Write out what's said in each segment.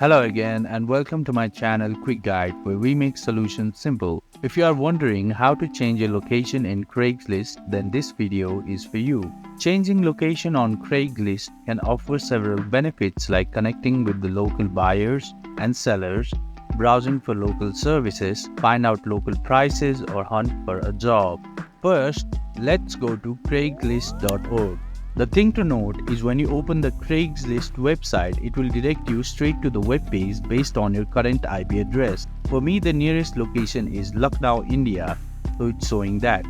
Hello again and welcome to my channel Quick Guide where we make solutions simple. If you are wondering how to change your location in Craigslist, then this video is for you. Changing location on Craigslist can offer several benefits like connecting with the local buyers and sellers, browsing for local services, find out local prices or hunt for a job. First, let's go to Craigslist.org. The thing to note is when you open the Craigslist website, it will direct you straight to the web page based on your current IP address. For me, the nearest location is Lucknow, India, so it's showing that.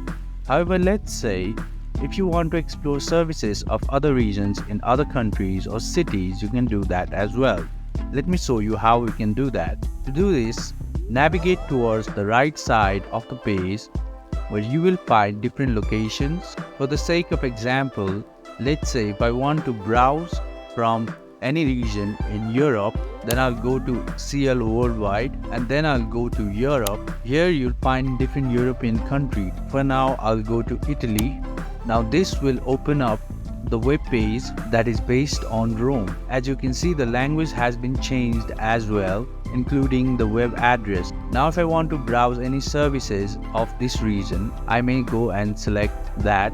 However, let's say if you want to explore services of other regions in other countries or cities, you can do that as well. Let me show you how we can do that. To do this, navigate towards the right side of the page where you will find different locations. For the sake of example, let's say if I want to browse from any region in Europe, then I'll go to CL Worldwide and then I'll go to Europe. Here you'll find different European countries. For now, I'll go to Italy. Now this will open up the web page that is based on Rome. As you can see, the language has been changed as well, including the web address. Now if I want to browse any services of this region, I may go and select that.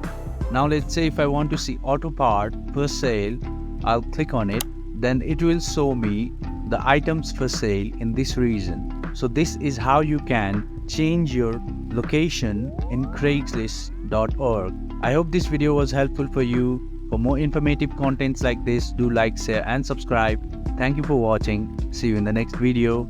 Now let's say if I want to see auto part for sale, I'll click on it. Then it will show me the items for sale in this region. So this is how you can change your location in Craigslist.org. I hope this video was helpful for you. For more informative contents like this, do like, share and subscribe. Thank you for watching. See you in the next video.